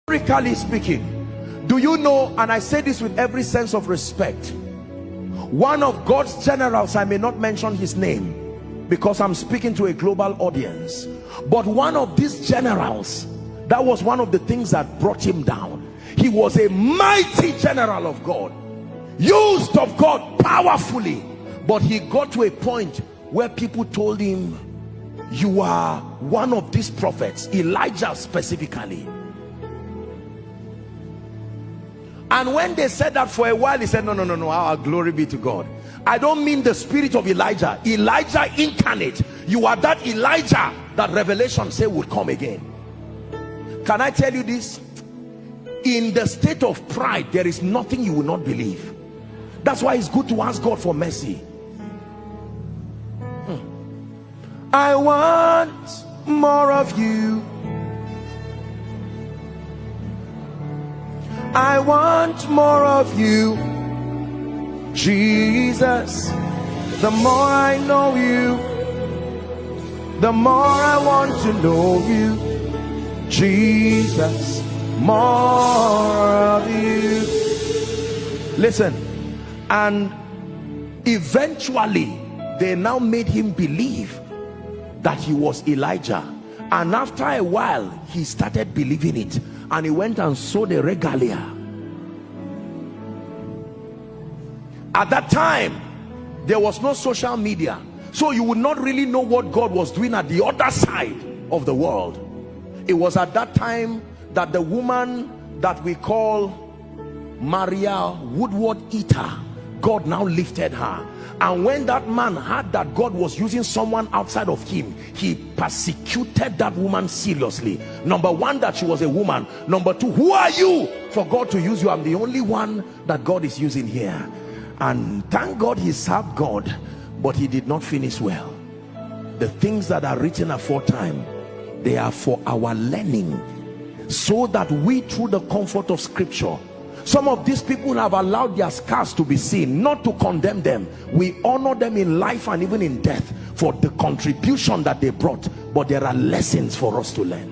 Historically speaking, do you know, and I say this with every sense of respect, one of God's generals, I may not mention his name because I'm speaking to a global audience, but one of these generals, that was one of the things that brought him down. He was a mighty general of God, used of God powerfully, but he got to a point where people told him, you are one of these prophets, Elijah specifically. And when they said that for a while, he said, no, our glory be to God. I don't mean the spirit of Elijah. Elijah incarnate. You are that Elijah that Revelation say would come again. Can I tell you this? In the state of pride, there is nothing you will not believe. That's why it's good to ask God for mercy. I want more of you. I want more of you, Jesus. The more I know you, the more I want to know you, Jesus. More of you. Listen, and eventually they now made him believe that he was Elijah, and after a while he started believing it, and he went and sold a regalia. At that time there was no social media, so you would not really know what God was doing at the other side of the world. It was at that time that the woman that we call Maria Woodward Eater, God now lifted her. And when that man heard that God was using someone outside of him, he persecuted that woman seriously. Number one, that she was a woman. Number two, who are you for God to use you? I'm the only one that God is using here. And thank God he served God, but he did not finish well. The things that are written aforetime, they are for our learning, so that we, through the comfort of scripture, some of these people have allowed their scars to be seen, not to condemn them. We honor them in life and even in death for the contribution that they brought, but there are lessons for us to learn.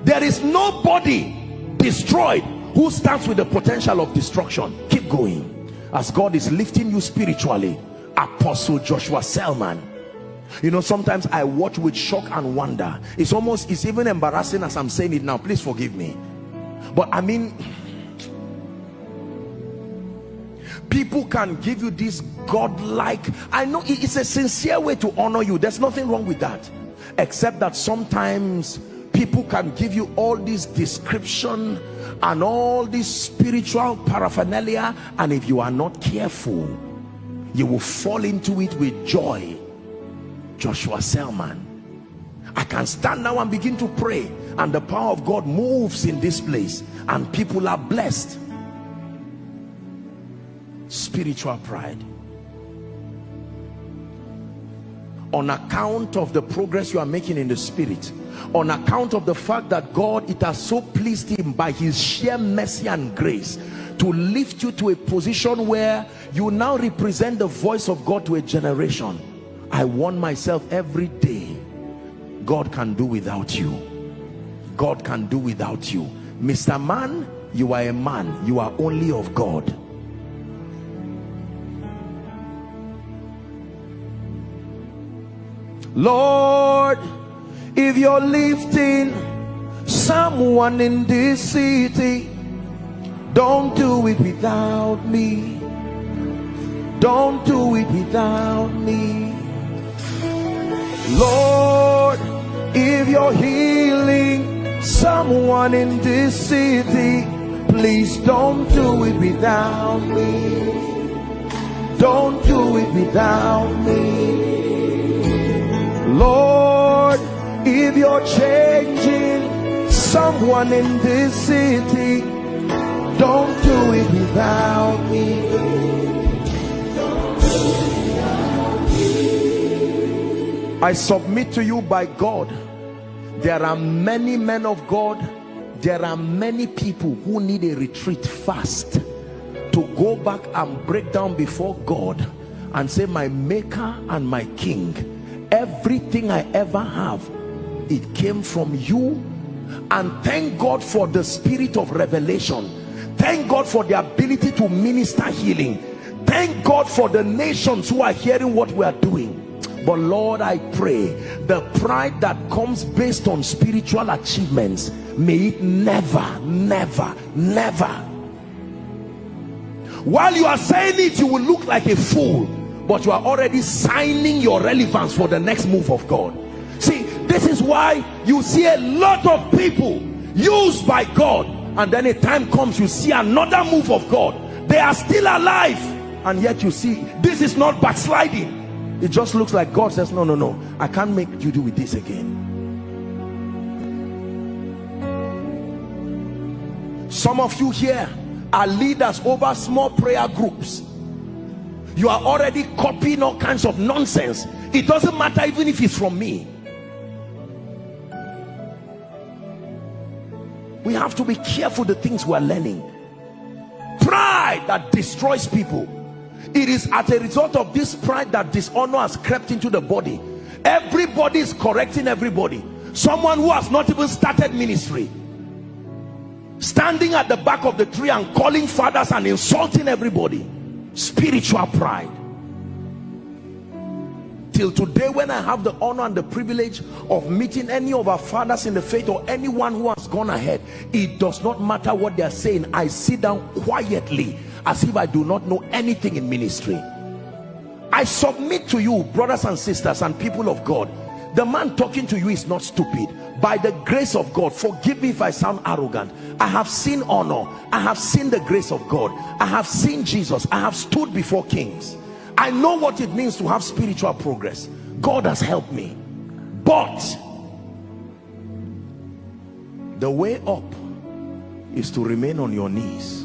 There is nobody destroyed who stands with the potential of destruction. Keep going as God is lifting you spiritually. Apostle Joshua Selman. You know, sometimes I watch with shock and wonder. It's even embarrassing as I'm saying it now. Please forgive me. But I mean, people can give you this godlike, I know it's a sincere way to honor you, there's nothing wrong with that, except that sometimes people can give you all this description and all this spiritual paraphernalia, and if you are not careful, you will fall into it with joy. Joshua Selman. I can stand now and begin to pray, and the power of God moves in this place and people are blessed. Spiritual pride. On account of the progress you are making in the spirit, on account of the fact that God, it has so pleased him by his sheer mercy and grace to lift you to a position where you now represent the voice of God to a generation. I warn myself every day, God can do without you. God can do without you. Mr. Man, you are a man. You are only of God. Lord, if you're lifting someone in this city, don't do it without me. Don't do it without me. Lord, if you're healing someone in this city, please don't do it without me. Don't do it without me. Lord, if you're changing someone in this city, don't do it without me. I submit to you by God, there are many men of God, there are many people who need a retreat fast to go back and break down before God and say, my maker and my king, everything I ever have, it came from you And thank God for the spirit of revelation. Thank God for the ability to minister healing. Thank God for the nations who are hearing what we are doing. But Lord, I pray the pride that comes based on spiritual achievements, may it never, never, never. While you are saying it, you will look like a fool, but you are already signing your relevance for the next move of God. See, this is why you see a lot of people used by God, and then a time comes you see another move of God. They are still alive, and yet you see this is not backsliding. It just looks like God says, no, no, no, I can't make you do with this again. Some of you here are leaders over small prayer groups. You are already copying all kinds of nonsense. It doesn't matter even if it's from me. We have to be careful the things we are learning. Pride that destroys people. It is as a result of this pride that dishonor has crept into the body. Everybody is correcting everybody. Someone who has not even started ministry, standing at the back of the tree and calling fathers and insulting everybody. Spiritual pride. Till today, when I have the honor and the privilege of meeting any of our fathers in the faith or anyone who has gone ahead, it does not matter what they are saying. I sit down quietly as if I do not know anything in ministry. I submit to you, brothers and sisters and people of God, the man talking to you is not stupid. By the grace of God, forgive me if I sound arrogant, I have seen honor, I have seen the grace of God, I have seen Jesus, I have stood before kings. I know what it means to have spiritual progress. God has helped me. But the way up is to remain on your knees